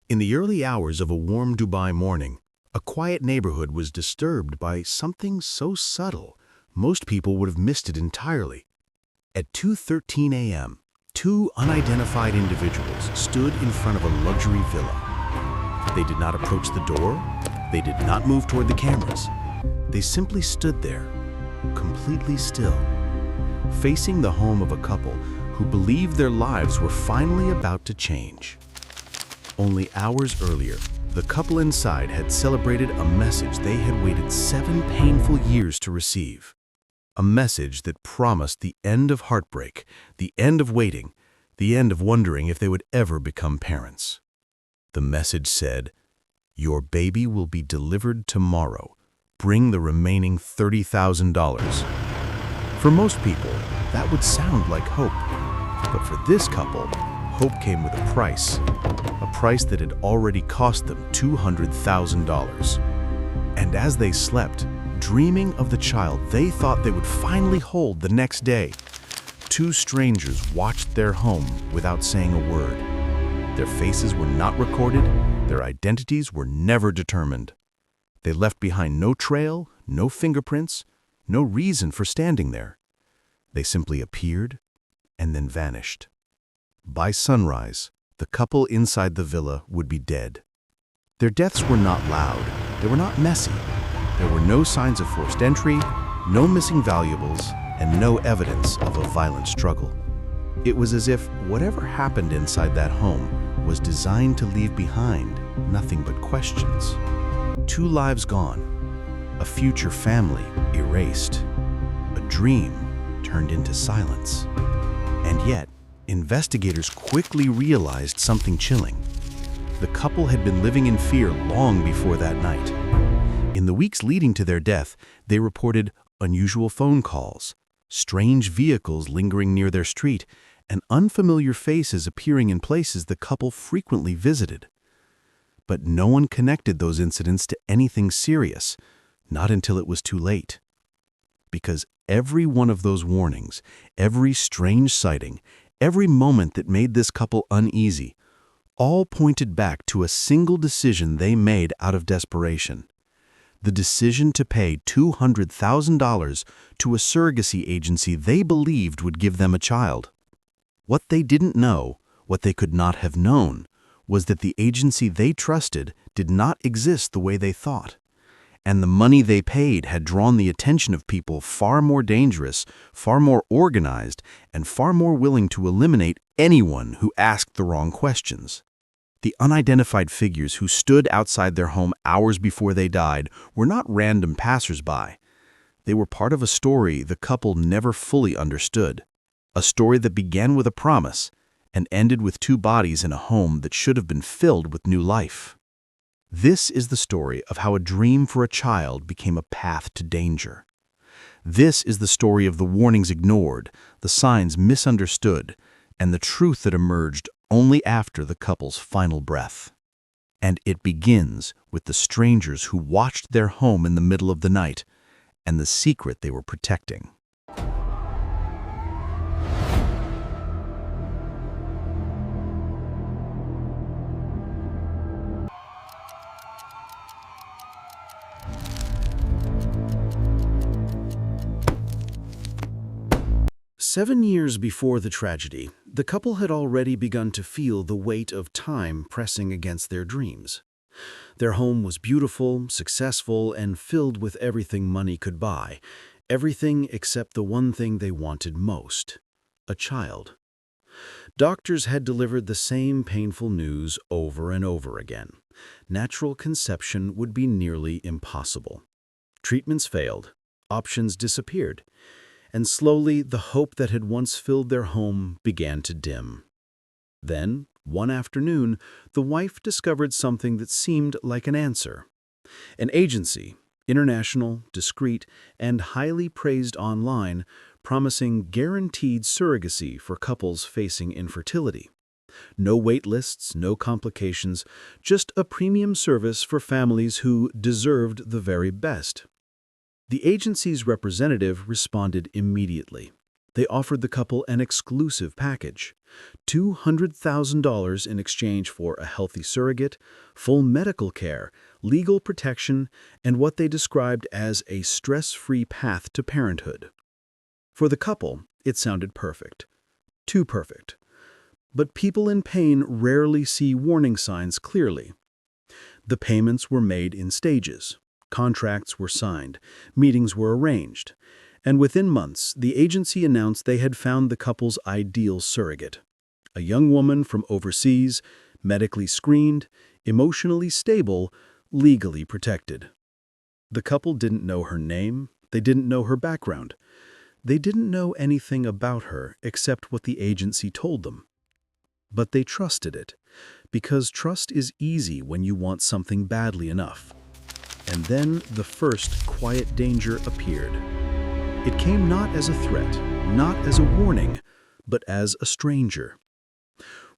In the early hours of a warm Dubai morning, a quiet neighborhood was disturbed by something so subtle, most people would have missed it entirely. At 2:13 a.m., two unidentified individuals stood in front of a luxury villa. They did not approach the door. They did not move toward the cameras. They simply stood there, completely still, facing the home of a couple who believed their lives were finally about to change. Only hours earlier, the couple inside had celebrated a message they had waited 7 painful years to receive. A message that promised the end of heartbreak, the end of waiting, the end of wondering if they would ever become parents. The message said, "Your baby will be delivered tomorrow. Bring the remaining $30,000. For most people, that would sound like hope. But for this couple, hope came with a price that had already cost them $200,000. And as they slept, dreaming of the child they thought they would finally hold the next day, two strangers watched their home without saying a word. Their faces were not recorded, their identities were never determined. They left behind no trail, no fingerprints, no reason for standing there. They simply appeared and then vanished. By sunrise, the couple inside the villa would be dead. Their deaths were not loud, they were not messy. There were no signs of forced entry, no missing valuables, and no evidence of a violent struggle. It was as if whatever happened inside that home was designed to leave behind nothing but questions. 2 lives gone, a future family erased, a dream turned into silence. And yet, investigators quickly realized something chilling. The couple had been living in fear long before that night. In the weeks leading to their death, they reported unusual phone calls, strange vehicles lingering near their street, and unfamiliar faces appearing in places the couple frequently visited. But no one connected those incidents to anything serious, not until it was too late. Because every one of those warnings, every strange sighting, every moment that made this couple uneasy, all pointed back to a single decision they made out of desperation. The decision to pay $200,000 to a surrogacy agency they believed would give them a child. What they didn't know, what they could not have known, was that the agency they trusted did not exist the way they thought. And the money they paid had drawn the attention of people far more dangerous, far more organized, and far more willing to eliminate anyone who asked the wrong questions. The unidentified figures who stood outside their home hours before they died were not random passers-by. They were part of a story the couple never fully understood. A story that began with a promise and ended with 2 bodies in a home that should have been filled with new life. This is the story of how a dream for a child became a path to danger. This is the story of the warnings ignored, the signs misunderstood, and the truth that emerged only after the couple's final breath. And it begins with the strangers who watched their home in the middle of the night and the secret they were protecting. Seven years before the tragedy, the couple had already begun to feel the weight of time pressing against their dreams. Their home was beautiful, successful, and filled with everything money could buy, everything except the one thing they wanted most: a child. Doctors had delivered the same painful news over and over again. Natural conception would be nearly impossible. Treatments failed, options disappeared, and slowly the hope that had once filled their home began to dim. Then, one afternoon, the wife discovered something that seemed like an answer. An agency, international, discreet, and highly praised online, promising guaranteed surrogacy for couples facing infertility. No wait lists, no complications, just a premium service for families who deserved the very best. The agency's representative responded immediately. They offered the couple an exclusive package: $200,000 in exchange for a healthy surrogate, full medical care, legal protection, and what they described as a stress-free path to parenthood. For the couple, it sounded perfect. Too perfect. But people in pain rarely see warning signs clearly. The payments were made in stages. Contracts were signed. Meetings were arranged. And within months, the agency announced they had found the couple's ideal surrogate. A young woman from overseas, medically screened, emotionally stable, legally protected. The couple didn't know her name. They didn't know her background. They didn't know anything about her except what the agency told them. But they trusted it, because trust is easy when you want something badly enough. And then the first quiet danger appeared. It came not as a threat, not as a warning, but as a stranger.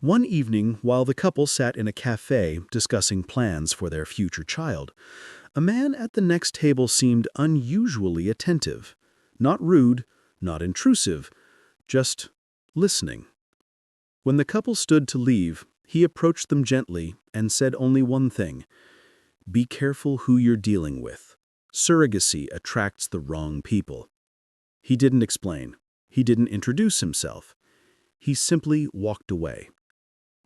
One evening, while the couple sat in a cafe discussing plans for their future child, a man at the next table seemed unusually attentive. Not rude, not intrusive, just listening. When the couple stood to leave, he approached them gently and said only one thing: "Be careful who you're dealing with. Surrogacy attracts the wrong people." He didn't explain. He didn't introduce himself. He simply walked away.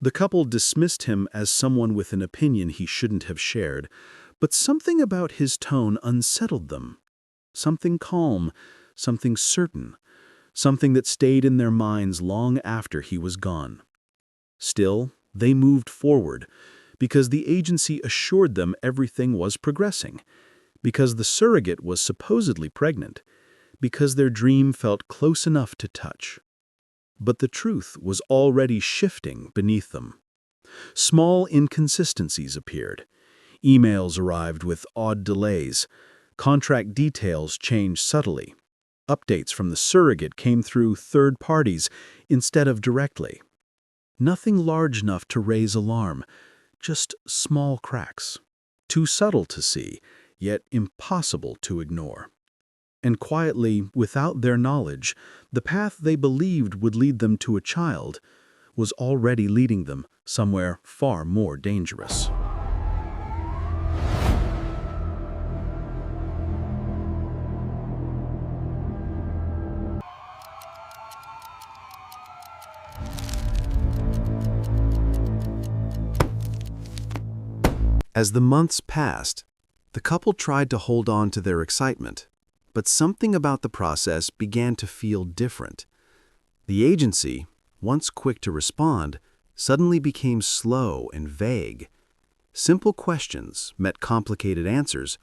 The couple dismissed him as someone with an opinion he shouldn't have shared, but something about his tone unsettled them. Something calm, something certain, something that stayed in their minds long after he was gone. Still, they moved forward, because the agency assured them everything was progressing, because the surrogate was supposedly pregnant, because their dream felt close enough to touch. But the truth was already shifting beneath them. Small inconsistencies appeared. Emails arrived with odd delays. Contract details changed subtly. Updates from the surrogate came through third parties instead of directly. Nothing large enough to raise alarm, just small cracks. Too subtle to see, yet impossible to ignore. And quietly, without their knowledge, the path they believed would lead them to a child was already leading them somewhere far more dangerous. As the months passed, the couple tried to hold on to their excitement, but something about the process began to feel different. The agency, once quick to respond, suddenly became slow and vague. Simple questions met complicated answers.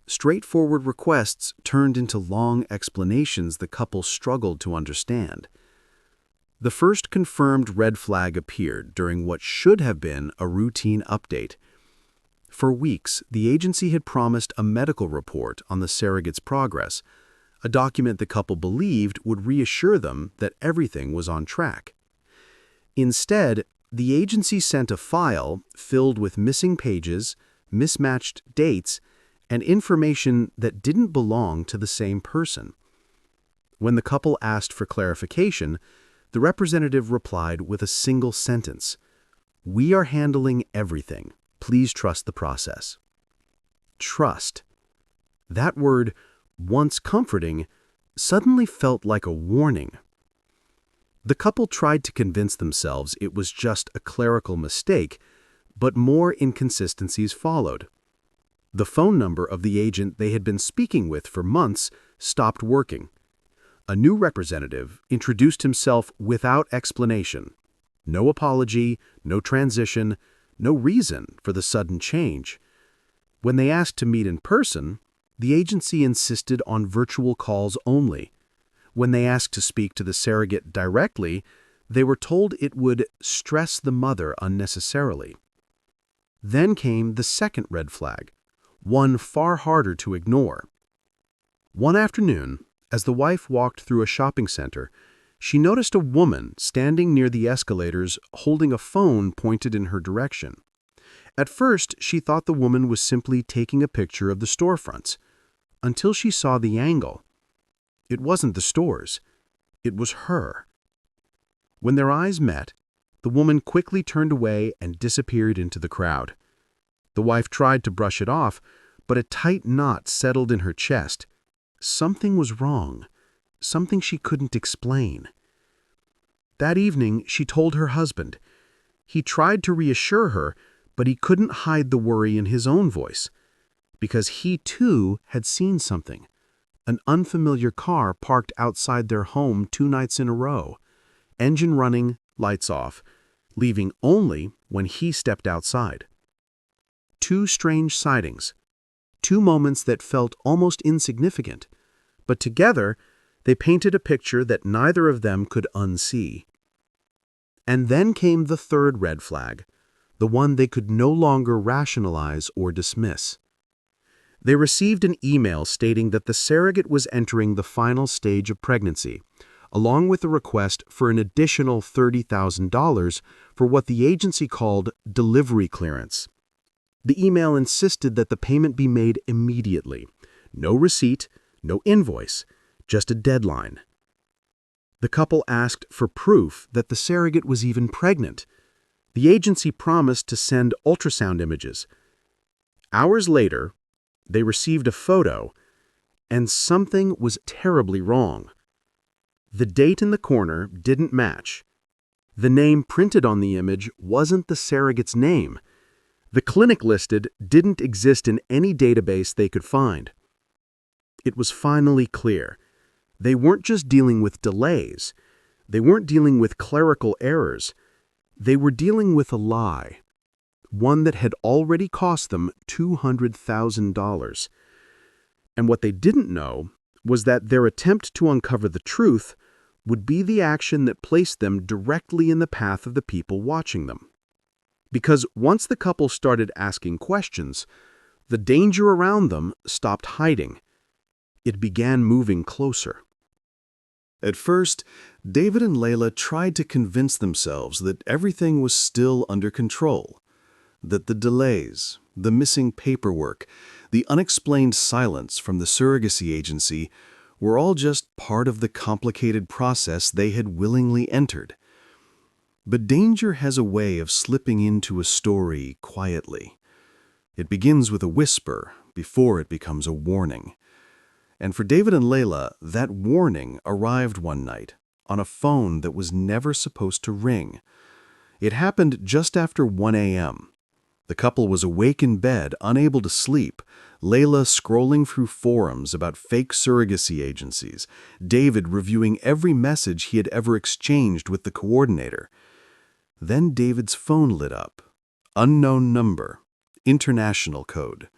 Straightforward requests turned into long explanations the couple struggled to understand. The first confirmed red flag appeared during what should have been a routine update. For weeks, the agency had promised a medical report on the surrogate's progress, a document the couple believed would reassure them that everything was on track. Instead, the agency sent a file filled with missing pages, mismatched dates, and information that didn't belong to the same person. When the couple asked for clarification, the representative replied with a single sentence: "We are handling everything. Please trust the process." Trust. That word, once comforting, suddenly felt like a warning. The couple tried to convince themselves it was just a clerical mistake, but more inconsistencies followed. The phone number of the agent they had been speaking with for months stopped working. A new representative introduced himself without explanation. No apology, no transition, no reason for the sudden change. When they asked to meet in person, the agency insisted on virtual calls only. When they asked to speak to the surrogate directly, they were told it would stress the mother unnecessarily. Then came the second red flag, one far harder to ignore. One afternoon, as the wife walked through a shopping center, she noticed a woman standing near the escalators holding a phone pointed in her direction. At first, she thought the woman was simply taking a picture of the storefronts, until she saw the angle. It wasn't the stores. It was her. When their eyes met, the woman quickly turned away and disappeared into the crowd. The wife tried to brush it off, but a tight knot settled in her chest. Something was wrong, something she couldn't explain. That evening, she told her husband. He tried to reassure her, but he couldn't hide the worry in his own voice, because he too had seen something. An unfamiliar car parked outside their home 2 nights in a row. Engine running, lights off, leaving only when he stepped outside. 2 strange sightings. 2 moments that felt almost insignificant, but together they painted a picture that neither of them could unsee. And then came the 3rd red flag, the one they could no longer rationalize or dismiss. They received an email stating that the surrogate was entering the final stage of pregnancy, along with a request for an additional $30,000 for what the agency called delivery clearance. The email insisted that the payment be made immediately. No receipt, no invoice, just a deadline. The couple asked for proof that the surrogate was even pregnant. The agency promised to send ultrasound images. Hours later, they received a photo, and something was terribly wrong. The date in the corner didn't match. The name printed on the image wasn't the surrogate's name. The clinic listed didn't exist in any database they could find. It was finally clear. They weren't just dealing with delays. They weren't dealing with clerical errors. They were dealing with a lie, one that had already cost them $200,000. And what they didn't know was that their attempt to uncover the truth would be the action that placed them directly in the path of the people watching them. Because once the couple started asking questions, the danger around them stopped hiding. It began moving closer. At first, David and Layla tried to convince themselves that everything was still under control, that the delays, the missing paperwork, the unexplained silence from the surrogacy agency were all just part of the complicated process they had willingly entered. But danger has a way of slipping into a story quietly. It begins with a whisper before it becomes a warning. And for David and Layla, that warning arrived one night on a phone that was never supposed to ring. It happened just after 1 a.m. The couple was awake in bed, unable to sleep, Layla scrolling through forums about fake surrogacy agencies, David reviewing every message he had ever exchanged with the coordinator. Then David's phone lit up. Unknown number, international code.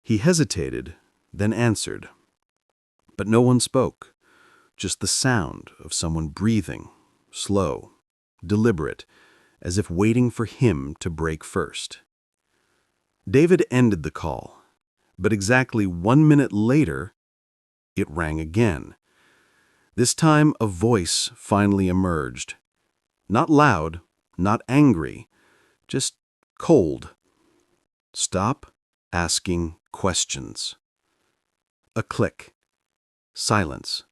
He hesitated, then answered. But no one spoke, just the sound of someone breathing, slow, deliberate, as if waiting for him to break first. David ended the call, but exactly 1 minute later, it rang again. This time, a voice finally emerged. Not loud, not angry, just cold. Stop asking questions. A click. Silence.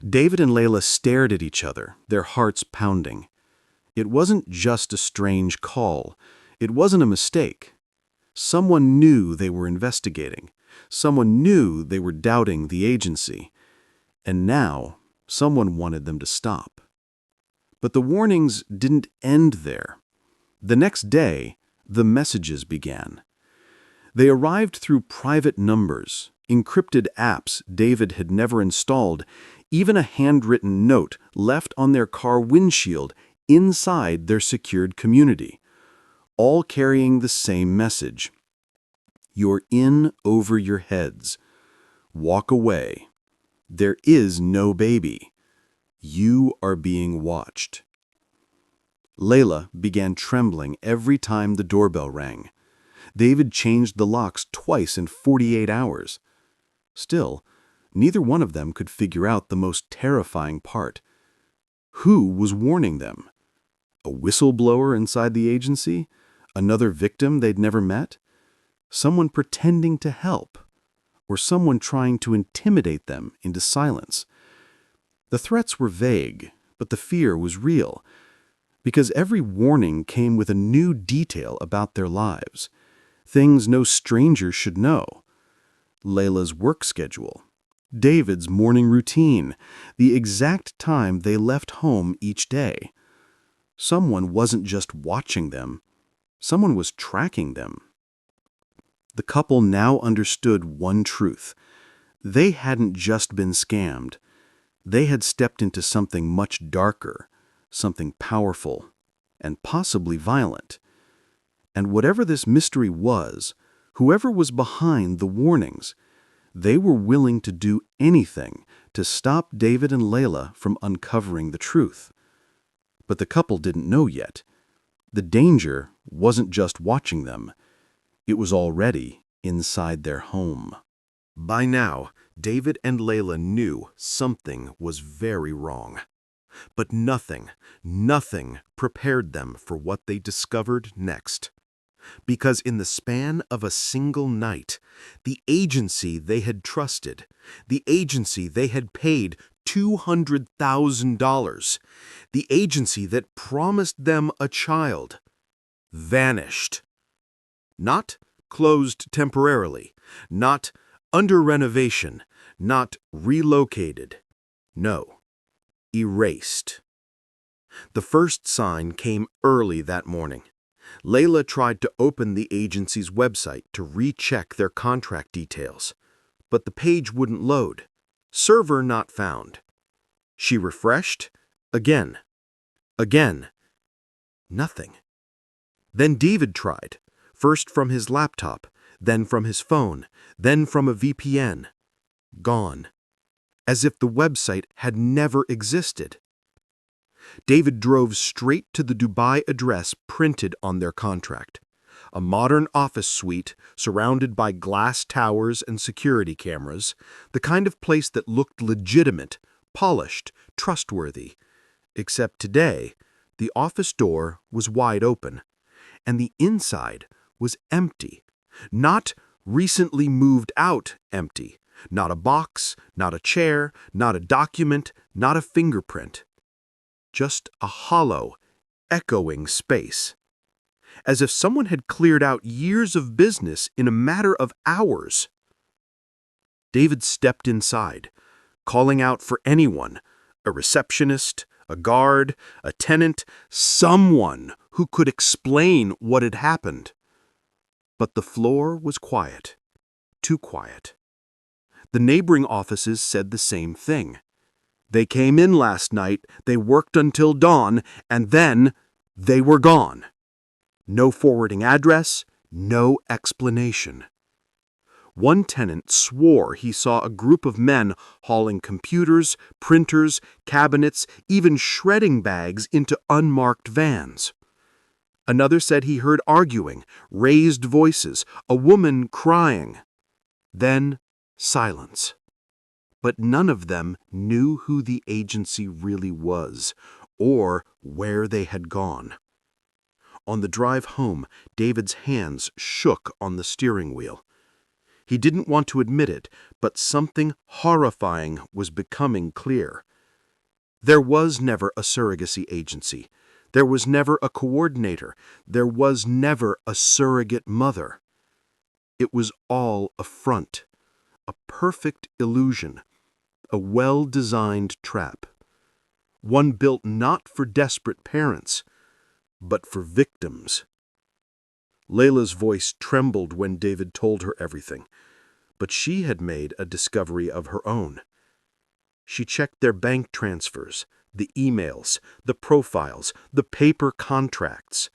David and Layla stared at each other, their hearts pounding. It wasn't just a strange call. It wasn't a mistake. Someone knew they were investigating. Someone knew they were doubting the agency. And now, someone wanted them to stop. But the warnings didn't end there. The next day, the messages began. They arrived through private numbers, encrypted apps David had never installed, even a handwritten note left on their car windshield inside their secured community, all carrying the same message. You're in over your heads. Walk away. There is no baby. You are being watched. Layla began trembling every time the doorbell rang. David changed the locks twice in 48 hours. Still, neither one of them could figure out the most terrifying part. Who was warning them? A whistleblower inside the agency? Another victim they'd never met? Someone pretending to help? Or someone trying to intimidate them into silence? The threats were vague, But the fear was real, because every warning came with a new detail about their lives, things no stranger should know. Layla's work schedule, David's morning routine, the exact time they left home each day. Someone wasn't just watching them, someone was tracking them. The couple now understood one truth. They hadn't just been scammed. They had stepped into something much darker, something powerful, and possibly violent. And whatever this mystery was, whoever was behind the warnings, they were willing to do anything to stop David and Layla from uncovering the truth. But the couple didn't know yet. The danger wasn't just watching them. It was already inside their home. By now, David and Layla knew something was very wrong. But nothing prepared them for what they discovered next. Because in the span of a single night, the agency they had trusted, the agency they had paid $200,000, the agency that promised them a child, vanished. Not closed temporarily, not under renovation, not relocated. No, erased. The first sign came early that morning. Layla tried to open the agency's website to recheck their contract details, but the page wouldn't load. Server not found. She refreshed. Again. Nothing. Then David tried, first from his laptop, then from his phone, then from a VPN. Gone. As if the website had never existed. David drove straight to the Dubai address printed on their contract. A modern office suite surrounded by glass towers and security cameras, the kind of place that looked legitimate, polished, trustworthy. Except today, the office door was wide open, and the inside was empty. Not recently moved out empty. Not a box, not a chair, not a document, not a fingerprint. Just a hollow, echoing space. As if someone had cleared out years of business in a matter of hours. David stepped inside, calling out for anyone, a receptionist, a guard, a tenant, someone who could explain what had happened. But the floor was quiet, too quiet. The neighboring offices said the same thing. They came in last night, they worked until dawn, and then they were gone. No forwarding address, no explanation. One tenant swore he saw a group of men hauling computers, printers, cabinets, even shredding bags into unmarked vans. Another said he heard arguing, raised voices, a woman crying. Then silence. But none of them knew who the agency really was, or where they had gone. On the drive home, David's hands shook on the steering wheel. He didn't want to admit it, but something horrifying was becoming clear. There was never a surrogacy agency. There was never a coordinator. There was never a surrogate mother. It was all a front, a perfect illusion, a well-designed trap. One built not for desperate parents, but for victims. Layla's voice trembled when David told her everything, but she had made a discovery of her own. She checked their bank transfers, the emails, the profiles, the paper contracts,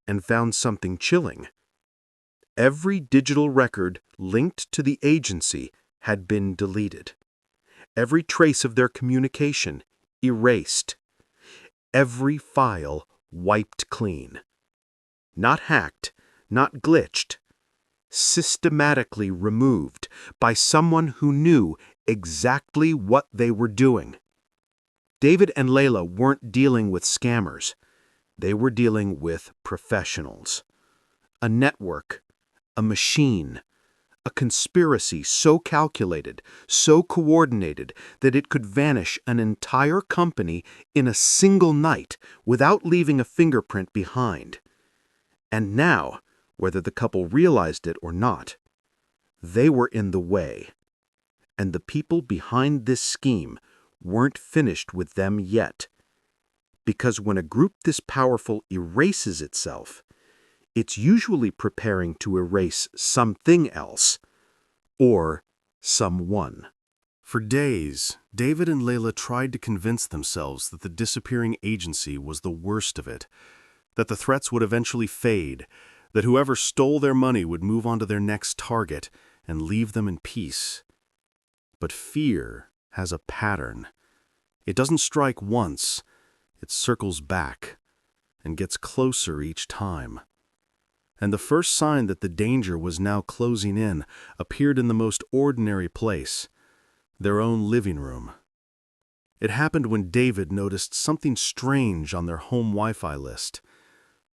and found something chilling. Every digital record linked to the agency had been deleted. Every trace of their communication erased. Every file wiped clean. Not hacked, not glitched. Systematically removed by someone who knew exactly what they were doing. David and Layla weren't dealing with scammers. They were dealing with professionals. A network, a machine, a A conspiracy so calculated, so coordinated, that it could vanish an entire company in a single night without leaving a fingerprint behind. And now, whether the couple realized it or not, they were in the way. And the people behind this scheme weren't finished with them yet. Because when a group this powerful erases itself, it's usually preparing to erase something else, or someone. For days, David and Layla tried to convince themselves that the disappearing agency was the worst of it, that the threats would eventually fade, that whoever stole their money would move on to their next target and leave them in peace. But fear has a pattern. It doesn't strike once, it circles back and gets closer each time. And the first sign that the danger was now closing in appeared in the most ordinary place, their own living room. It happened when David noticed something strange on their home Wi-Fi list.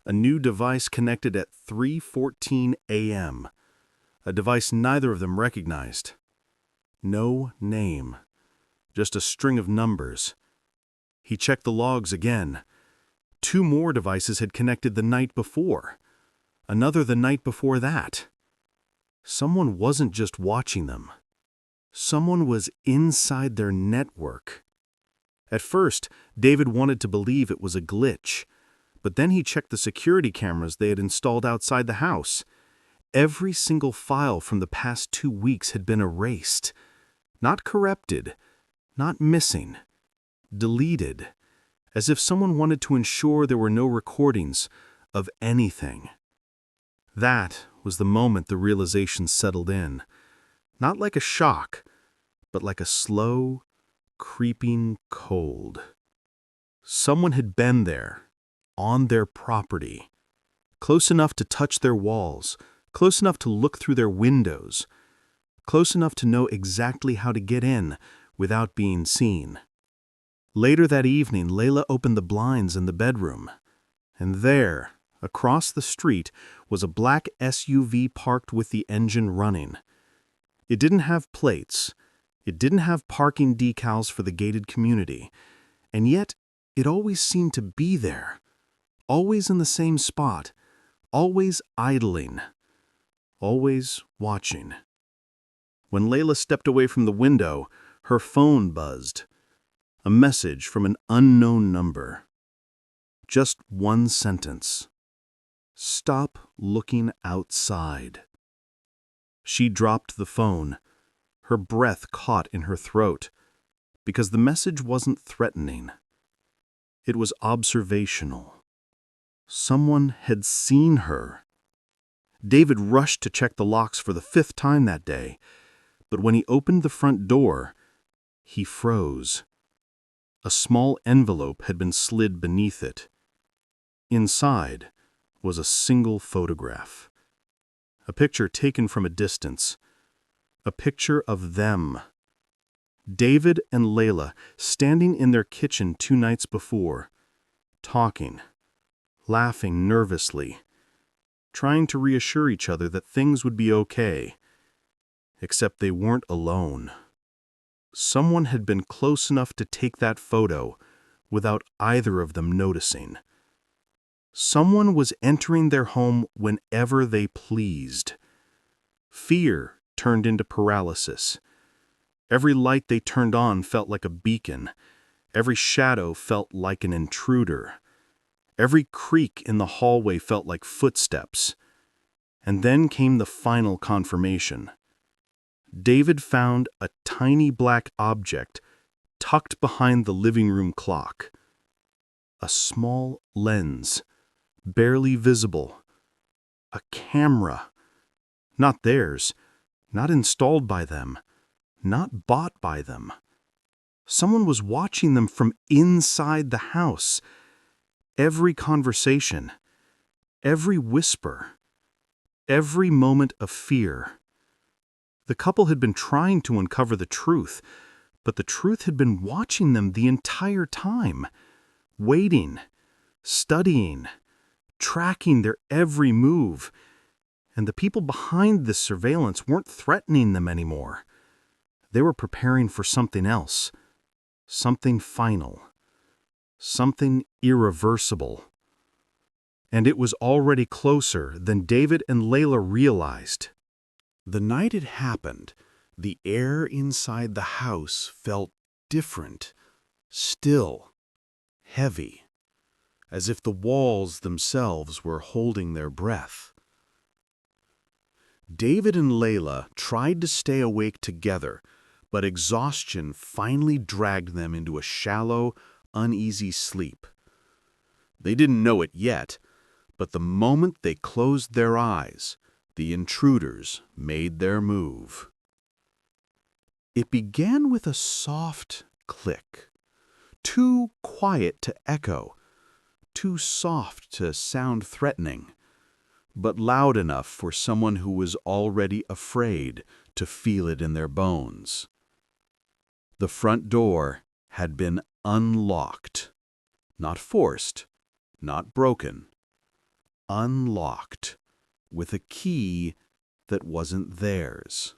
A new device connected at 3:14 a.m., a device neither of them recognized. No name, just a string of numbers. He checked the logs again. 2 more devices had connected the night before. Another the night before that. Someone wasn't just watching them. Someone was inside their network. At first, David wanted to believe it was a glitch, but then he checked the security cameras they had installed outside the house. Every single file from the past 2 weeks had been erased. Not corrupted, not missing. Deleted, as if someone wanted to ensure there were no recordings of anything. That was the moment the realization settled in, not like a shock, but like a slow, creeping cold. Someone had been there, on their property, close enough to touch their walls, close enough to look through their windows, close enough to know exactly how to get in without being seen. Later that evening, Layla opened the blinds in the bedroom, and there, across the street, was a black SUV parked with the engine running. It didn't have plates, it didn't have parking decals for the gated community, and yet it always seemed to be there, always in the same spot, always idling, always watching. When Layla stepped away from the window, her phone buzzed. A message from an unknown number. Just one sentence. Stop looking outside. She dropped the phone, her breath caught in her throat, because the message wasn't threatening. It was observational. Someone had seen her. David rushed to check the locks for the 5th time that day, but when he opened the front door, he froze. A small envelope had been slid beneath it. Inside was a single photograph. A picture taken from a distance. A picture of them. David and Layla standing in their kitchen 2 nights before, talking, laughing nervously, trying to reassure each other that things would be okay. Except they weren't alone. Someone had been close enough to take that photo without either of them noticing. Someone was entering their home whenever they pleased. Fear turned into paralysis. Every light they turned on felt like a beacon. Every shadow felt like an intruder. Every creak in the hallway felt like footsteps. And then came the final confirmation. David found a tiny black object tucked behind the living room clock. A small lens, barely visible. A camera. Not theirs, not installed by them, not bought by them. Someone was watching them from inside the house. Every conversation, every whisper, every moment of fear. The couple had been trying to uncover the truth, but the truth had been watching them the entire time, waiting, studying, tracking their every move, And the people behind this surveillance weren't threatening them anymore. They were preparing for something else, something final, something irreversible. And it was already closer than David and Layla realized. The night it happened, the air inside the house felt different, still, heavy, as if the walls themselves were holding their breath. David and Layla tried to stay awake together, but exhaustion finally dragged them into a shallow, uneasy sleep. They didn't know it yet, but the moment they closed their eyes, the intruders made their move. It began with a soft click, too quiet to echo, too soft to sound threatening, but loud enough for someone who was already afraid to feel it in their bones. The front door had been unlocked, not forced, not broken, unlocked, with a key that wasn't theirs.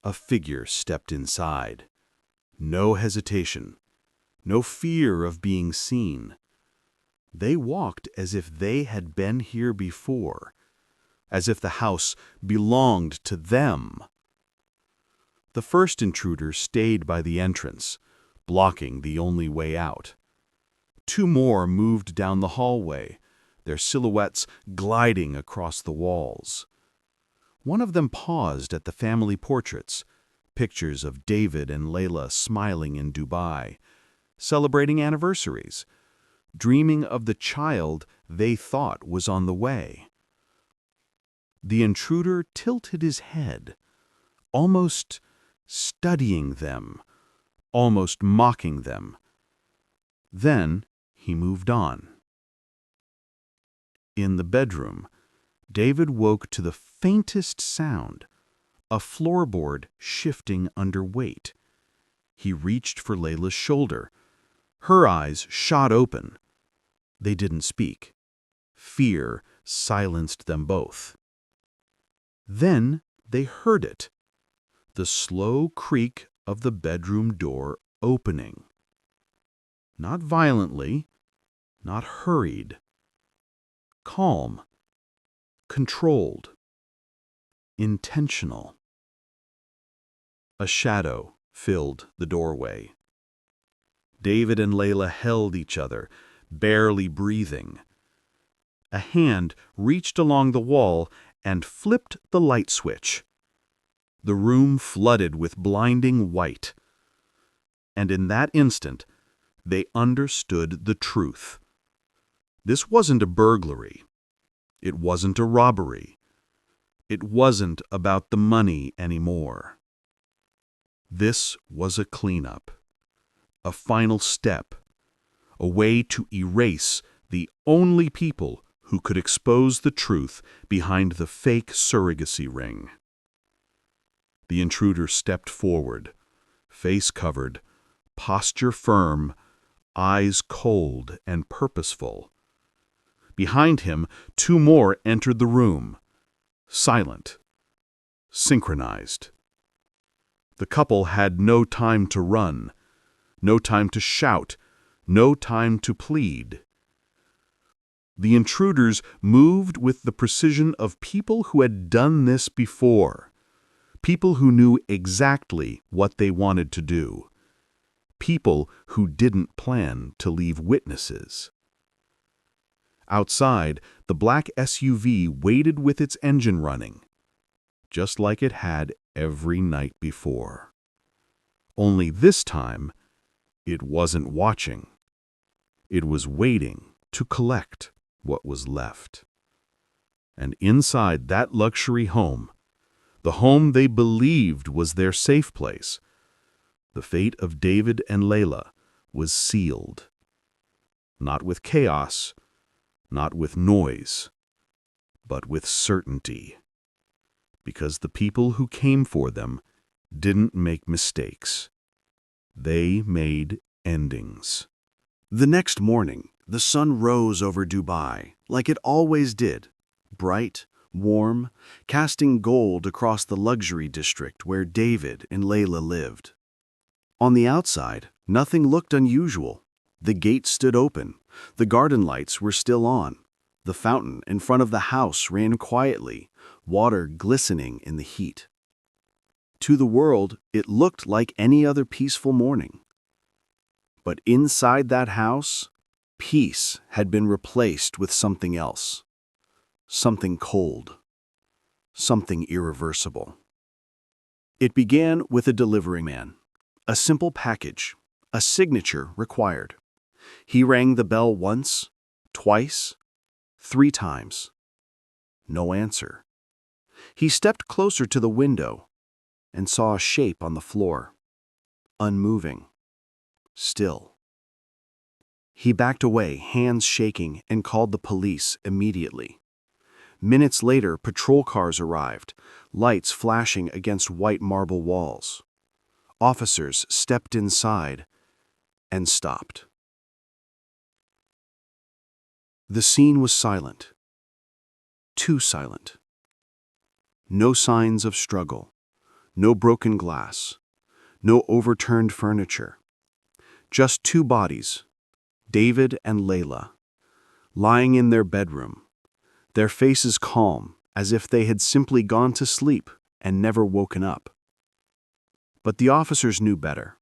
A figure stepped inside. No hesitation, no fear of being seen. They walked as if they had been here before, as if the house belonged to them. The first intruder stayed by the entrance, blocking the only way out. Two more moved down the hallway, their silhouettes gliding across the walls. One of them paused at the family portraits, pictures of David and Layla smiling in Dubai, celebrating anniversaries, dreaming of the child they thought was on the way. The intruder tilted his head, almost studying them, almost mocking them. Then he moved on. In the bedroom, David woke to the faintest sound, a floorboard shifting under weight. He reached for Layla's shoulder. Her eyes shot open. They didn't speak. Fear silenced them both. Then they heard it, the slow creak of the bedroom door opening. Not violently, not hurried. Calm, controlled, intentional. A shadow filled the doorway. David and Layla held each other, barely breathing. A hand reached along the wall and flipped the light switch. The room flooded with blinding white. And in that instant, they understood the truth. This wasn't a burglary. It wasn't a robbery. It wasn't about the money anymore. This was a cleanup, a final step, a way to erase the only people who could expose the truth behind the fake surrogacy ring. The intruder stepped forward, face covered, posture firm, eyes cold and purposeful. Behind him, two more entered the room, silent, synchronized. The couple had no time to run, no time to shout, no time to plead. The intruders moved with the precision of people who had done this before, people who knew exactly what they wanted to do, people who didn't plan to leave witnesses. Outside, the black SUV waited with its engine running, just like it had every night before. Only this time, it wasn't watching. It was waiting to collect what was left. And inside that luxury home, the home they believed was their safe place, the fate of David and Layla was sealed. Not with chaos, not with noise, but with certainty. Because the people who came for them didn't make mistakes. They made endings. The next morning, the sun rose over Dubai, like it always did, bright, warm, casting gold across the luxury district where David and Layla lived. On the outside, nothing looked unusual. The gate stood open, the garden lights were still on, the fountain in front of the house ran quietly, water glistening in the heat. To the world, it looked like any other peaceful morning. But inside that house, peace had been replaced with something else. Something cold. Something irreversible. It began with a delivery man. A simple package, a signature required. He rang the bell once, twice, 3 times. No answer. He stepped closer to the window and saw a shape on the floor. Unmoving. Still. He backed away, hands shaking, and called the police immediately. Minutes later, patrol cars arrived, lights flashing against white marble walls. Officers stepped inside and stopped. The scene was silent. Too silent. No signs of struggle. No broken glass. No overturned furniture. Just 2 bodies, David and Layla, lying in their bedroom, their faces calm as if they had simply gone to sleep and never woken up. But the officers knew better.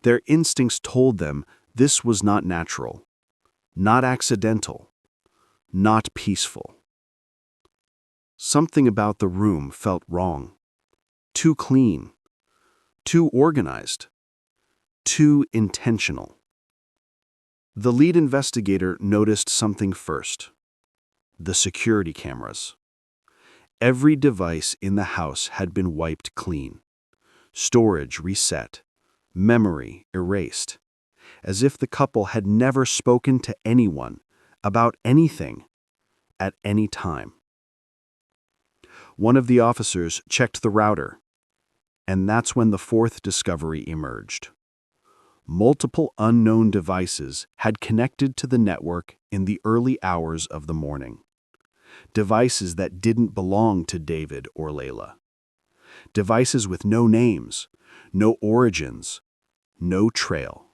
Their instincts told them this was not natural, not accidental, not peaceful. Something about the room felt wrong. Too clean, too organized, too intentional. The lead investigator noticed something first: the security cameras. Every device in the house had been wiped clean, storage reset, memory erased, as if the couple had never spoken to anyone about anything at any time. One of the officers checked the router, and that's when the 4th discovery emerged. Multiple unknown devices had connected to the network in the early hours of the morning. Devices that didn't belong to David or Layla. Devices with no names, no origins, no trail.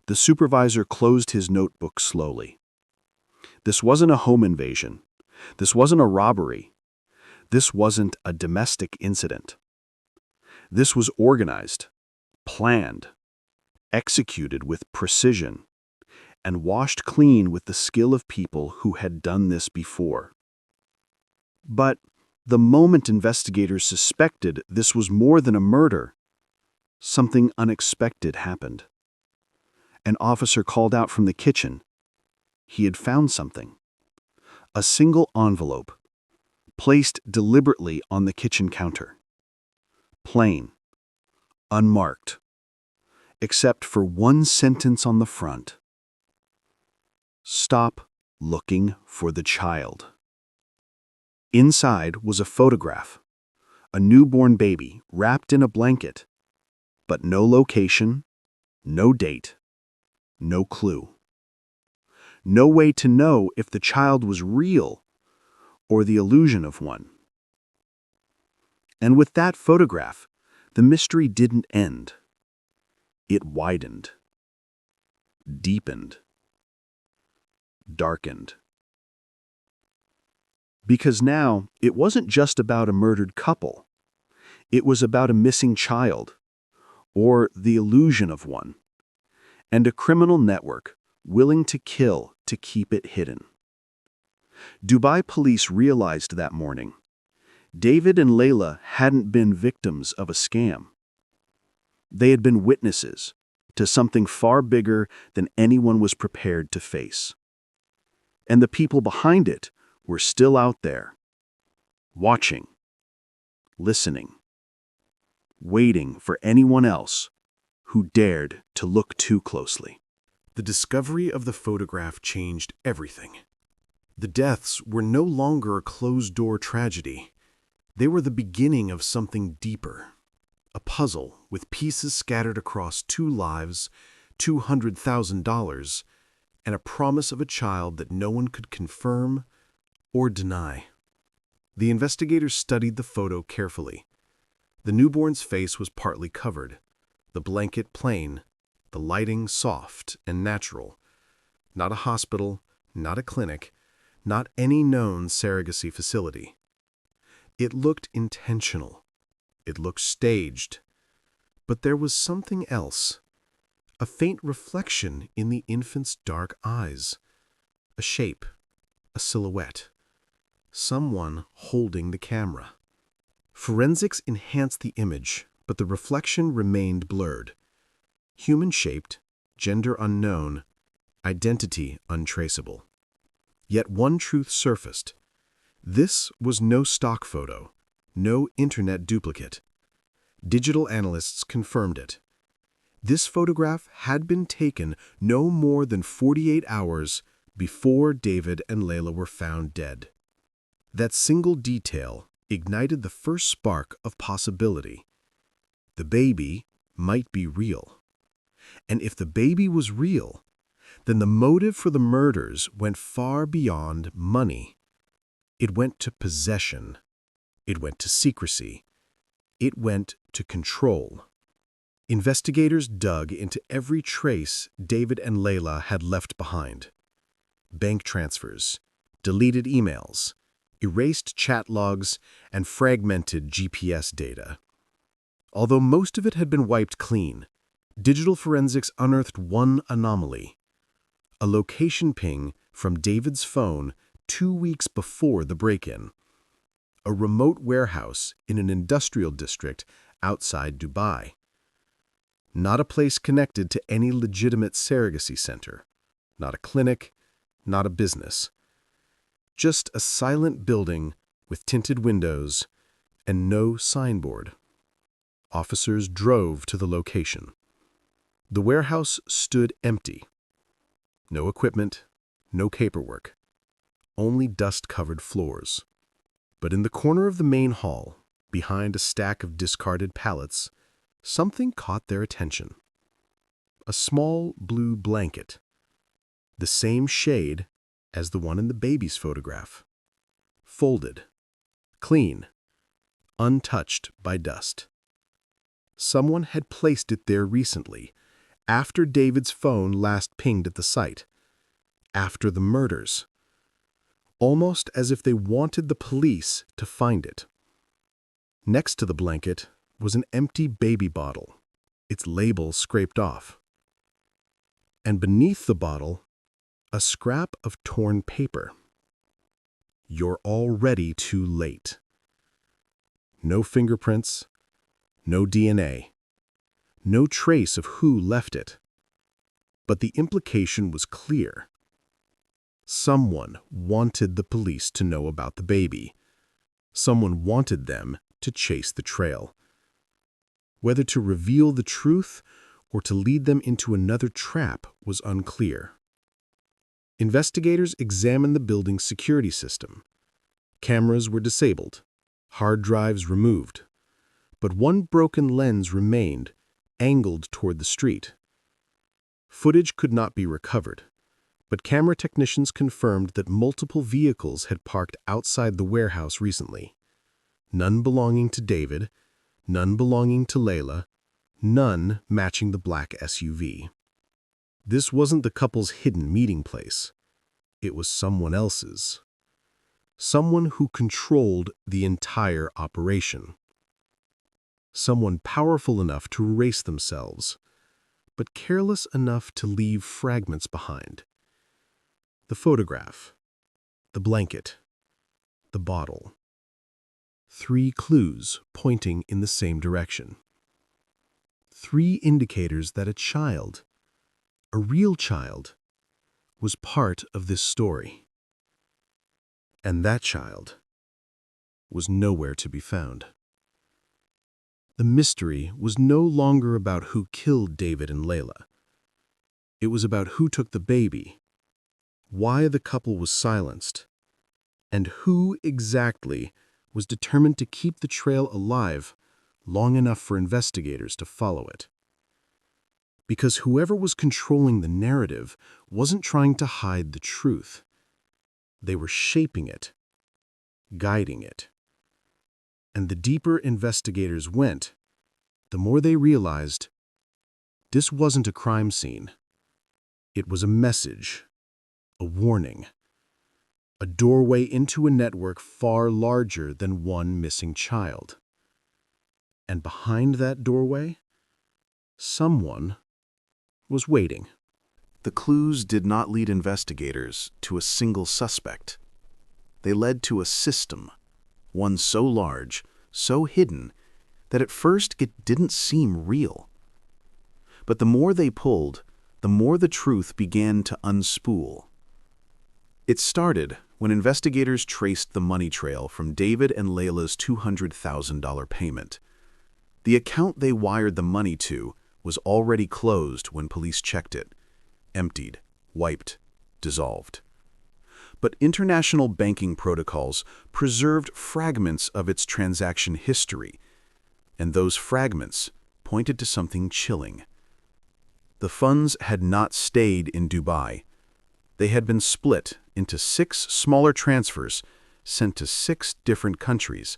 The supervisor closed his notebook slowly. This wasn't a home invasion. This wasn't a robbery. This wasn't a domestic incident. This was organized, planned, executed with precision, and washed clean with the skill of people who had done this before. But the moment investigators suspected this was more than a murder, something unexpected happened. An officer called out from the kitchen. He had found something. A single envelope, placed deliberately on the kitchen counter. Plain, unmarked, except for one sentence on the front. Stop looking for the child. Inside was a photograph, a newborn baby wrapped in a blanket, but no location, no date, no clue. No way to know if the child was real or the illusion of one. And with that photograph, the mystery didn't end. It widened, deepened, darkened. Because now, it wasn't just about a murdered couple. It was about a missing child, or the illusion of one, and a criminal network willing to kill to keep it hidden. Dubai police realized that morning. David and Layla hadn't been victims of a scam. They had been witnesses to something far bigger than anyone was prepared to face. And the people behind it were still out there, watching, listening, waiting for anyone else who dared to look too closely. The discovery of the photograph changed everything. The deaths were no longer a closed-door tragedy. They were the beginning of something deeper. A puzzle with pieces scattered across 2 lives, $200,000, and a promise of a child that no one could confirm or deny. The investigators studied the photo carefully. The newborn's face was partly covered, the blanket plain, the lighting soft and natural. Not a hospital, not a clinic, not any known surrogacy facility. It looked intentional. It looked staged. But there was something else. A faint reflection in the infant's dark eyes. A shape, a silhouette. Someone holding the camera. Forensics enhanced the image, but the reflection remained blurred. Human-shaped, gender unknown, identity untraceable. Yet one truth surfaced. This was no stock photo, no internet duplicate. Digital analysts confirmed it. This photograph had been taken no more than 48 hours before David and Layla were found dead. That single detail ignited the first spark of possibility. The baby might be real. And if the baby was real, then the motive for the murders went far beyond money. It went to possession. It went to secrecy. It went to control. Investigators dug into every trace David and Layla had left behind. Bank transfers, deleted emails, erased chat logs, and fragmented GPS data. Although most of it had been wiped clean, digital forensics unearthed one anomaly. A location ping from David's phone 2 weeks before the break-in. A remote warehouse in an industrial district outside Dubai. Not a place connected to any legitimate surrogacy center. Not a clinic, not a business. Just a silent building with tinted windows and no signboard. Officers drove to the location. The warehouse stood empty. No equipment, no paperwork. Only dust-covered floors. But in the corner of the main hall, behind a stack of discarded pallets, something caught their attention. A small blue blanket. The same shade as the one in the baby's photograph. Folded. Clean. Untouched by dust. Someone had placed it there recently, after David's phone last pinged at the site. After the murders. Almost as if they wanted the police to find it. Next to the blanket was an empty baby bottle, its label scraped off. And beneath the bottle, a scrap of torn paper. You're already too late. No fingerprints, no DNA, no trace of who left it. But the implication was clear. Someone wanted the police to know about the baby. Someone wanted them to chase the trail. Whether to reveal the truth or to lead them into another trap was unclear. Investigators examined the building's security system. Cameras were disabled, hard drives removed. But one broken lens remained, angled toward the street. Footage could not be recovered, but camera technicians confirmed that multiple vehicles had parked outside the warehouse recently. None belonging to David, none belonging to Layla, none matching the black SUV. This wasn't the couple's hidden meeting place. It was someone else's. Someone who controlled the entire operation. Someone powerful enough to erase themselves, but careless enough to leave fragments behind. The photograph, the blanket, the bottle. 3 clues pointing in the same direction. 3 indicators that a child, a real child, was part of this story. And that child was nowhere to be found. The mystery was no longer about who killed David and Layla. It was about who took the baby, why the couple was silenced, and who exactly was determined to keep the trail alive long enough for investigators to follow it. Because whoever was controlling the narrative wasn't trying to hide the truth. They were shaping it guiding it. And the deeper investigators went, the more they realized this wasn't a crime scene. It was a message, a warning, a doorway into a network far larger than one missing child. And behind that doorway, someone was waiting. The clues did not lead investigators to a single suspect. They led to a system, one so large, so hidden, that at first it didn't seem real. But the more they pulled, the more the truth began to unspool. It started when investigators traced the money trail from David and Layla's $200,000 payment. The account they wired the money to was already closed when police checked it, emptied, wiped, dissolved. But international banking protocols preserved fragments of its transaction history, and those fragments pointed to something chilling. The funds had not stayed in Dubai. They had been split into 6 smaller transfers sent to 6 different countries: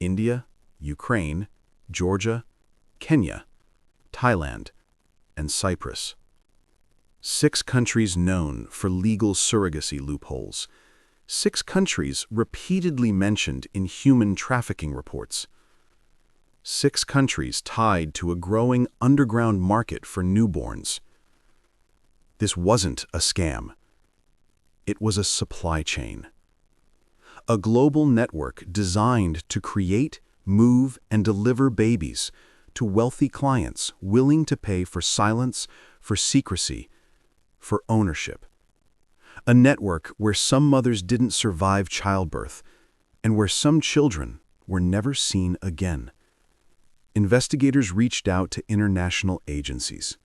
India, Ukraine, Georgia, Kenya, Thailand, and Cyprus. 6 countries known for legal surrogacy loopholes. 6 countries repeatedly mentioned in human trafficking reports. 6 countries tied to a growing underground market for newborns. This wasn't a scam. It was a supply chain. A global network designed to create, move, and deliver babies to wealthy clients willing to pay for silence, for secrecy, for ownership. A network where some mothers didn't survive childbirth and where some children were never seen again. Investigators reached out to international agencies: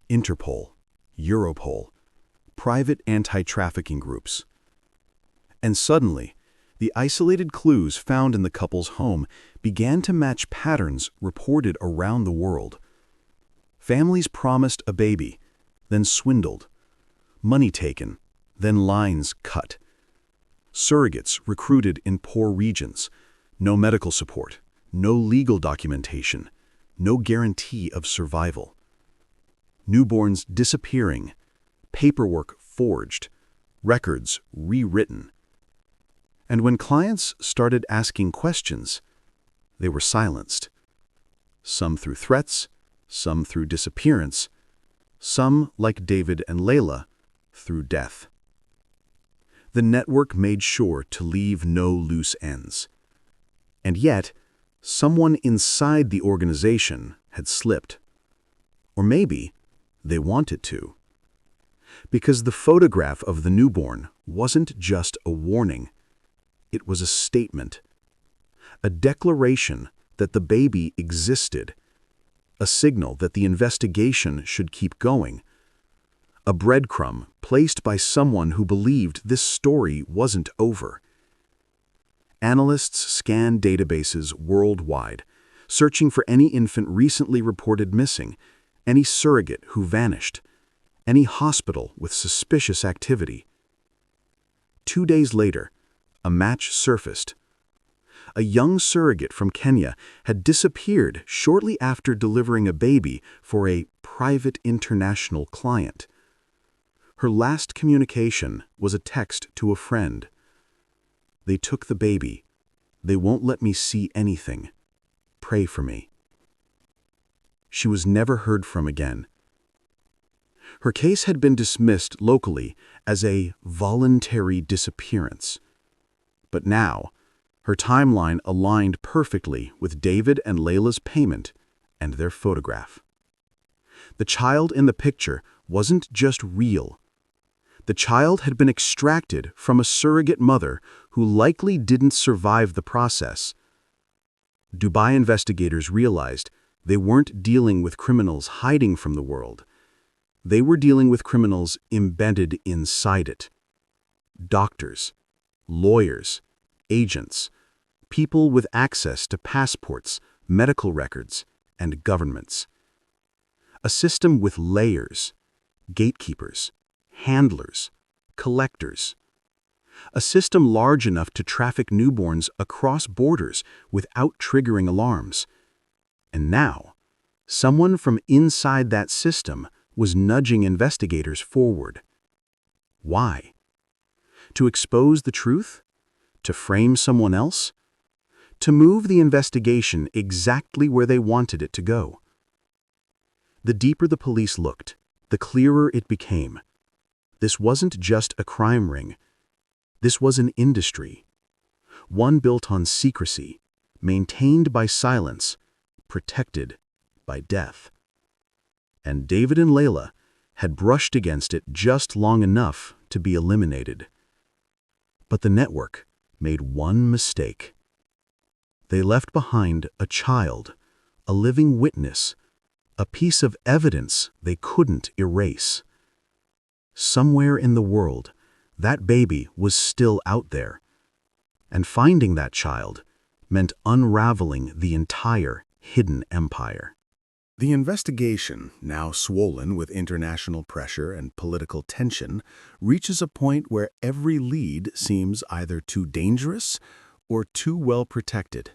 Interpol, Europol, private anti-trafficking groups. And suddenly, the isolated clues found in the couple's home began to match patterns reported around the world. Families promised a baby, then swindled. Money taken, then lines cut. Surrogates recruited in poor regions. No medical support, no legal documentation, no guarantee of survival. Newborns disappearing, paperwork forged, records rewritten. And when clients started asking questions, they were silenced. Some through threats, some through disappearance, some, like David and Layla, through death. The network made sure to leave no loose ends. And yet, someone inside the organization had slipped. Or maybe they wanted to. Because the photograph of the newborn wasn't just a warning. It was a statement. A declaration that the baby existed. A signal that the investigation should keep going. A breadcrumb placed by someone who believed this story wasn't over. Analysts scanned databases worldwide, searching for any infant recently reported missing, any surrogate who vanished, any hospital with suspicious activity. 2 days later, a match surfaced. A young surrogate from Kenya had disappeared shortly after delivering a baby for a private international client. Her last communication was a text to a friend. "They took the baby. They won't let me see anything. Pray for me." She was never heard from again. Her case had been dismissed locally as a voluntary disappearance. But now, her timeline aligned perfectly with David and Layla's payment and their photograph. The child in the picture wasn't just real. The child had been extracted from a surrogate mother who likely didn't survive the process. Dubai investigators realized they weren't dealing with criminals hiding from the world. They were dealing with criminals embedded inside it. Doctors, lawyers, agents, people with access to passports, medical records, and governments. A system with layers, gatekeepers, handlers, collectors. A system large enough to traffic newborns across borders without triggering alarms. And now, someone from inside that system was nudging investigators forward. Why? To expose the truth? To frame someone else? To move the investigation exactly where they wanted it to go. The deeper the police looked, the clearer it became. This wasn't just a crime ring. This was an industry. One built on secrecy, maintained by silence, protected by death. And David and Layla had brushed against it just long enough to be eliminated. But the network made one mistake. They left behind a child, a living witness, a piece of evidence they couldn't erase. Somewhere in the world, that baby was still out there. And finding that child meant unraveling the entire hidden empire. The investigation, now swollen with international pressure and political tension, reaches a point where every lead seems either too dangerous or too well protected.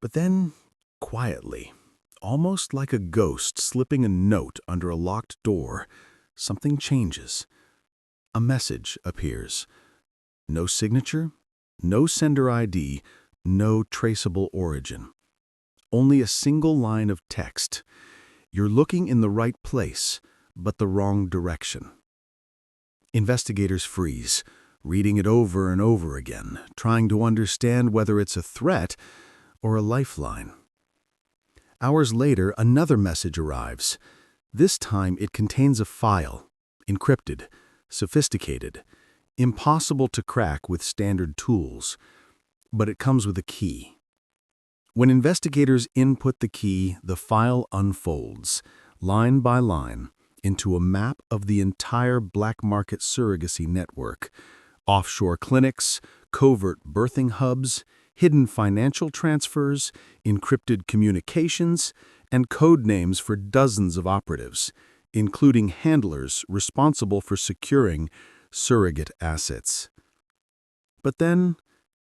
But then, quietly, almost like a ghost slipping a note under a locked door, something changes. A message appears. No signature, no sender ID, no traceable origin. Only a single line of text. You're looking in the right place, but the wrong direction. Investigators freeze, reading it over and over again, trying to understand whether it's a threat or a lifeline. Hours later, another message arrives. This time it contains a file, encrypted, sophisticated, impossible to crack with standard tools, but it comes with a key. When investigators input the key, the file unfolds, line by line, into a map of the entire black market surrogacy network: offshore clinics, covert birthing hubs, hidden financial transfers, encrypted communications, and code names for dozens of operatives, including handlers responsible for securing surrogate assets. But then,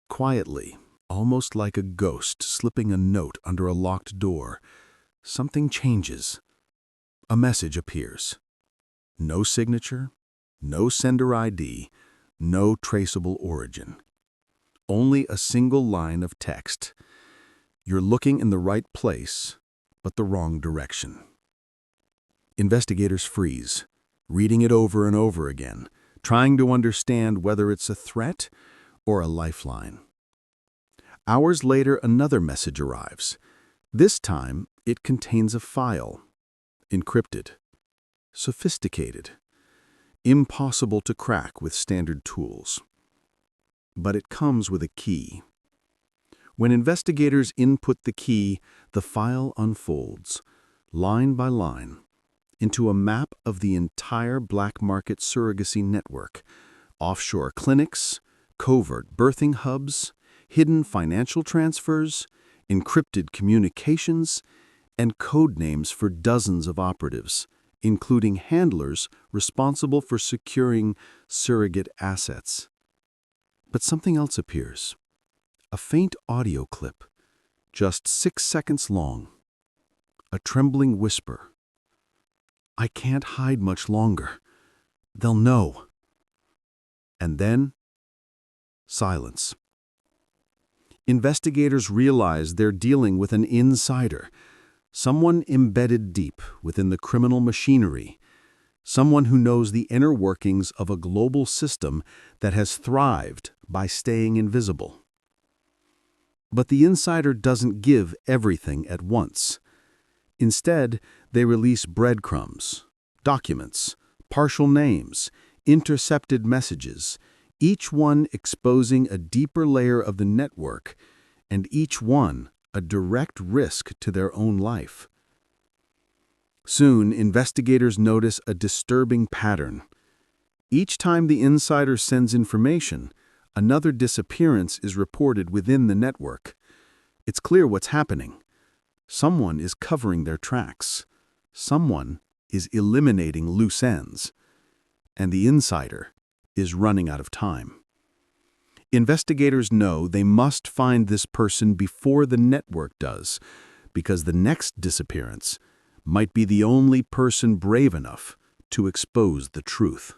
quietly, almost like a ghost slipping a note under a locked door, something changes. A message appears. No signature, no sender ID, no traceable origin. Only a single line of text. You're looking in the right place, but the wrong direction. Investigators freeze, reading it over and over again, trying to understand whether it's a threat or a lifeline. Hours later, another message arrives. This time, it contains a file, encrypted, sophisticated, impossible to crack with standard tools. But it comes with a key. When investigators input the key, the file unfolds, line by line, into a map of the entire black market surrogacy network: offshore clinics, covert birthing hubs, hidden financial transfers, encrypted communications, and code names for dozens of operatives, including handlers responsible for securing surrogate assets. But something else appears. A faint audio clip, just 6 seconds long. A trembling whisper. "I can't hide much longer. They'll know." And then, silence. Investigators realize they're dealing with an insider, someone embedded deep within the criminal machinery, someone who knows the inner workings of a global system that has thrived by staying invisible. But the insider doesn't give everything at once. Instead, they release breadcrumbs, documents, partial names, intercepted messages, each one exposing a deeper layer of the network, and each one a direct risk to their own life. Soon, investigators notice a disturbing pattern. Each time the insider sends information, another disappearance is reported within the network. It's clear what's happening. Someone is covering their tracks. Someone is eliminating loose ends. And the insider is running out of time. Investigators know they must find this person before the network does, because the next disappearance might be the only person brave enough to expose the truth.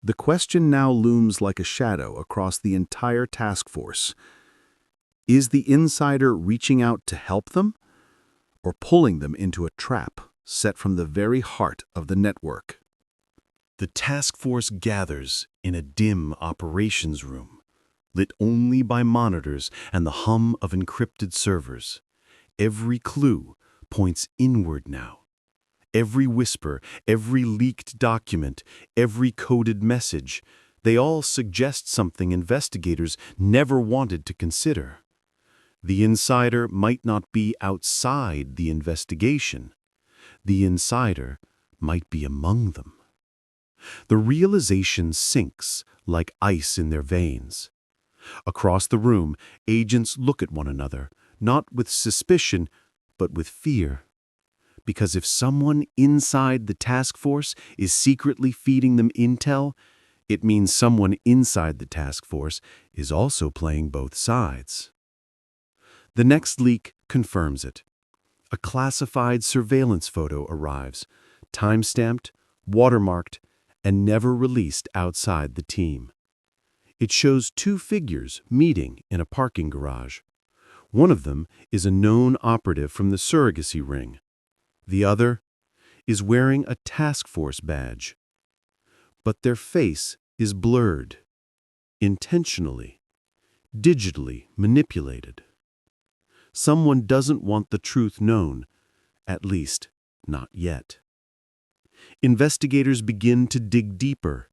The question now looms like a shadow across the entire task force. Is the insider reaching out to help them, or pulling them into a trap set from the very heart of the network? The task force gathers in a dim operations room, lit only by monitors and the hum of encrypted servers. Every clue points inward now. Every whisper, every leaked document, every coded message, they all suggest something investigators never wanted to consider. The insider might not be outside the investigation. The insider might be among them. The realization sinks like ice in their veins. Across the room, agents look at one another, not with suspicion, but with fear. Because if someone inside the task force is secretly feeding them intel, it means someone inside the task force is also playing both sides. The next leak confirms it. A classified surveillance photo arrives, time-stamped, watermarked, and never released outside the team. It shows two figures meeting in a parking garage. One of them is a known operative from the Surrogacy ring. The other is wearing a task force badge. But their face is blurred, intentionally, digitally manipulated. Someone doesn't want the truth known, at least not yet. Investigators begin to dig deeper,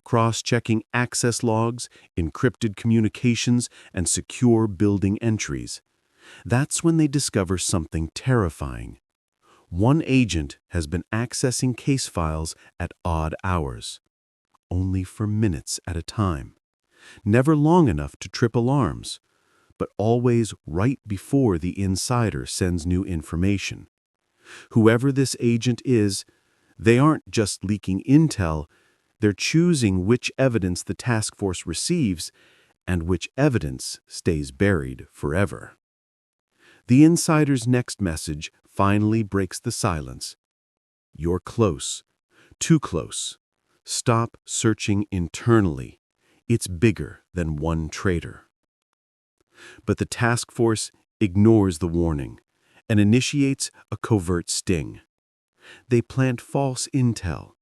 cross-checking access logs, encrypted communications, and secure building entries. That's when they discover something terrifying. One agent has been accessing case files at odd hours, only for minutes at a time. Never long enough to trip alarms, but always right before the insider sends new information. Whoever this agent is, they aren't just leaking intel, they're choosing which evidence the task force receives and which evidence stays buried forever. The insider's next message finally breaks the silence. You're close, too close. Stop searching internally. It's bigger than one traitor. But the task force ignores the warning and initiates a covert sting. They plant false intel,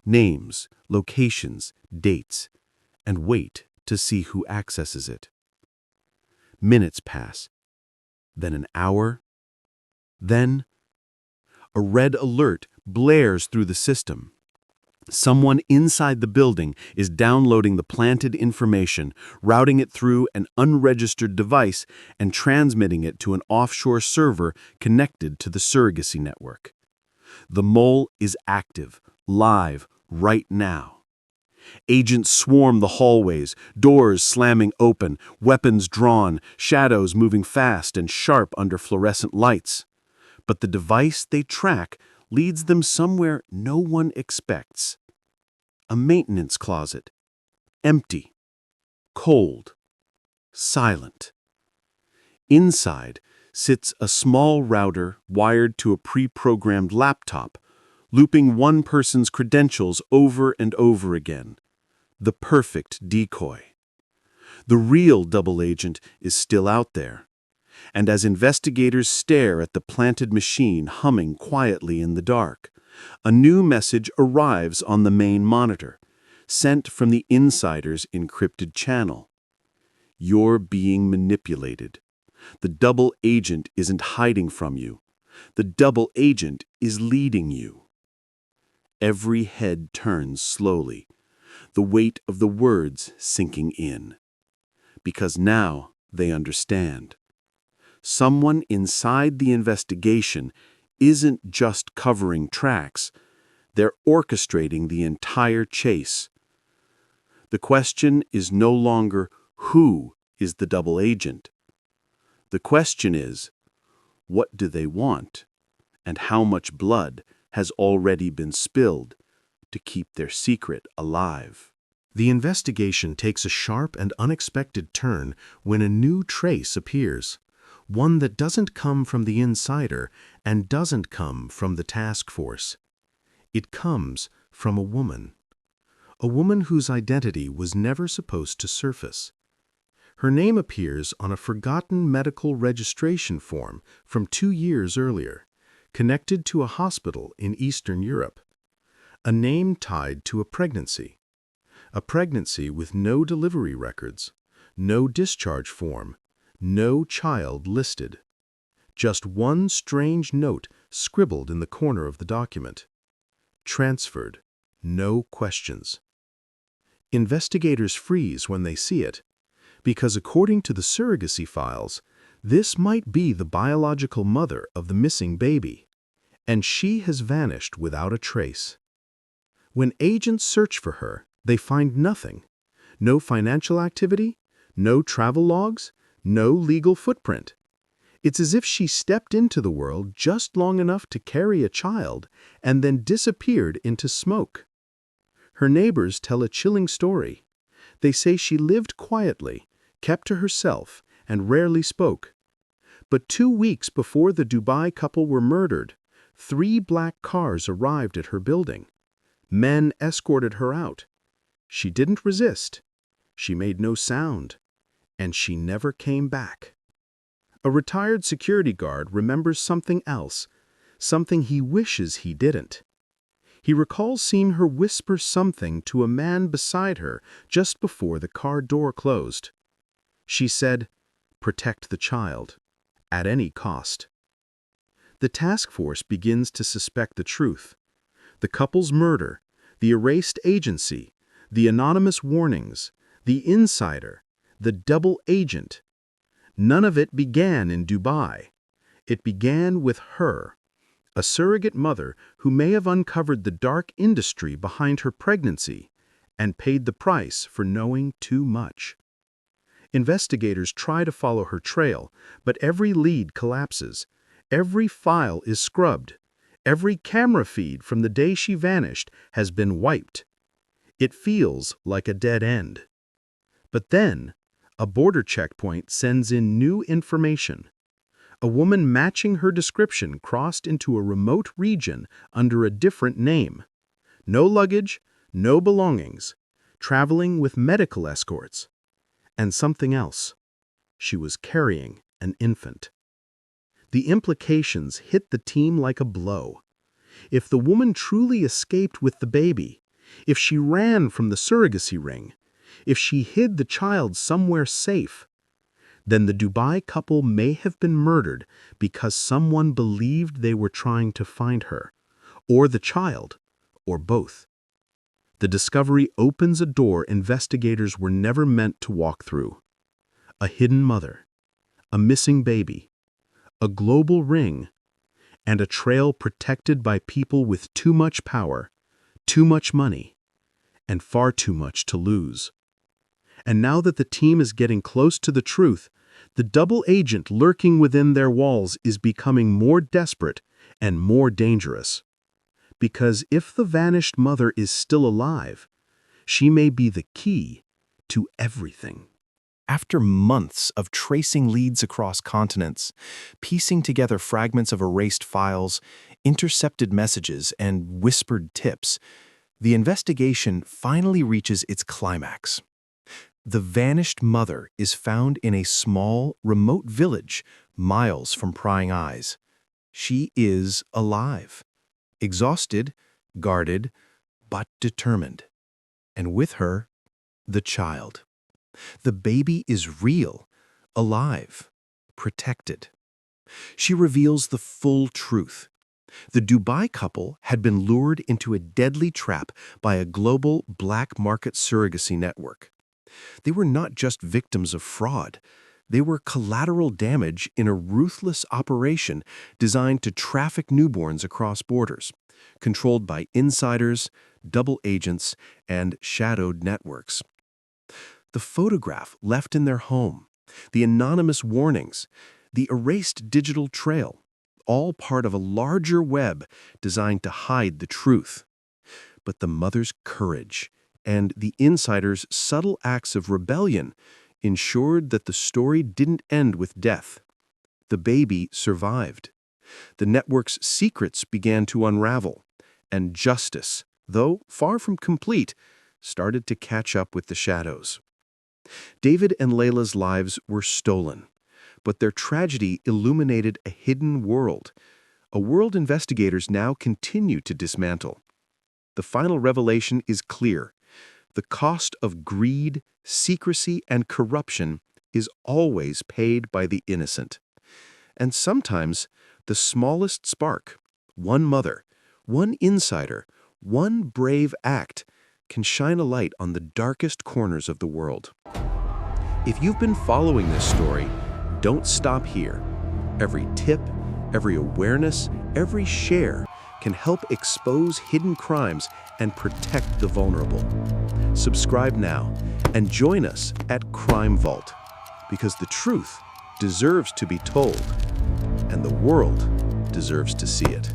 names, locations, dates, and wait to see who accesses it. Minutes pass, then an hour, then a red alert blares through the system. Someone inside the building is downloading the planted information, routing it through an unregistered device, and transmitting it to an offshore server connected to the Surrogacy network. The mole is active, live, right now. Agents swarm the hallways, doors slamming open, weapons drawn, shadows moving fast and sharp under fluorescent lights. But the device they track leads them somewhere no one expects. A maintenance closet. Empty. Cold. Silent. Inside sits a small router wired to a pre-programmed laptop, looping one person's credentials over and over again. The perfect decoy. The real double agent is still out there. And as investigators stare at the planted machine humming quietly in the dark, a new message arrives on the main monitor, sent from the insider's encrypted channel. You're being manipulated. The double agent isn't hiding from you. The double agent is leading you. Every head turns slowly, the weight of the words sinking in. Because now they understand. Someone inside the investigation isn't just covering tracks, they're orchestrating the entire chase. The question is no longer who is the double agent. The question is, what do they want, and how much blood has already been spilled to keep their secret alive? The investigation takes a sharp and unexpected turn when a new trace appears, one that doesn't come from the insider and doesn't come from the task force. It comes from a woman whose identity was never supposed to surface. Her name appears on a forgotten medical registration form from 2 years earlier, connected to a hospital in Eastern Europe. A name tied to a pregnancy with no delivery records, no discharge form, no child listed. Just one strange note scribbled in the corner of the document. Transferred, no questions. Investigators freeze when they see it, because according to the surrogacy files, this might be the biological mother of the missing baby, and she has vanished without a trace. When agents search for her, they find nothing. No financial activity, no travel logs, no legal footprint. It's as if she stepped into the world just long enough to carry a child and then disappeared into smoke. Her neighbors tell a chilling story. They say she lived quietly, kept to herself, and rarely spoke. But 2 weeks before the Dubai couple were murdered, 3 black cars arrived at her building. Men escorted her out. She didn't resist. She made no sound. And she never came back. A retired security guard remembers something else, something he wishes he didn't. He recalls seeing her whisper something to a man beside her just before the car door closed. She said, "Protect the child, at any cost." The task force begins to suspect the truth. The couple's murder, the erased agency, the anonymous warnings, the insider, the double agent. None of it began in Dubai. It began with her, a surrogate mother who may have uncovered the dark industry behind her pregnancy and paid the price for knowing too much. Investigators try to follow her trail, but every lead collapses. Every file is scrubbed. Every camera feed from the day she vanished has been wiped. It feels like a dead end. But then, a border checkpoint sends in new information. A woman matching her description crossed into a remote region under a different name. No luggage, no belongings, traveling with medical escorts. And something else. She was carrying an infant. The implications hit the team like a blow. If the woman truly escaped with the baby, if she ran from the surrogacy ring, if she hid the child somewhere safe, then the Dubai couple may have been murdered because someone believed they were trying to find her, or the child, or both. The discovery opens a door investigators were never meant to walk through. A hidden mother, a missing baby, a global ring, and a trail protected by people with too much power, too much money, and far too much to lose. And now that the team is getting close to the truth, the double agent lurking within their walls is becoming more desperate and more dangerous. Because if the vanished mother is still alive, she may be the key to everything. After months of tracing leads across continents, piecing together fragments of erased files, intercepted messages, and whispered tips, the investigation finally reaches its climax. The vanished mother is found in a small, remote village miles from prying eyes. She is alive, exhausted, guarded, but determined. And with her, the child. The baby is real, alive, protected. She reveals the full truth. The Dubai couple had been lured into a deadly trap by a global black market surrogacy network. They were not just victims of fraud. They were collateral damage in a ruthless operation designed to traffic newborns across borders, controlled by insiders, double agents, and shadowed networks. The photograph left in their home, the anonymous warnings, the erased digital trail, all part of a larger web designed to hide the truth. But the mother's courage, and the insiders' subtle acts of rebellion ensured that the story didn't end with death. The baby survived. The network's secrets began to unravel, and justice, though far from complete, started to catch up with the shadows. David and Layla's lives were stolen, but their tragedy illuminated a hidden world, a world investigators now continue to dismantle. The final revelation is clear. The cost of greed, secrecy, and corruption is always paid by the innocent. And sometimes, the smallest spark, one mother, one insider, one brave act, can shine a light on the darkest corners of the world. If you've been following this story, don't stop here. Every tip, every awareness, every share can help expose hidden crimes and protect the vulnerable. Subscribe now and join us at Crime Vault, because the truth deserves to be told, and the world deserves to see it.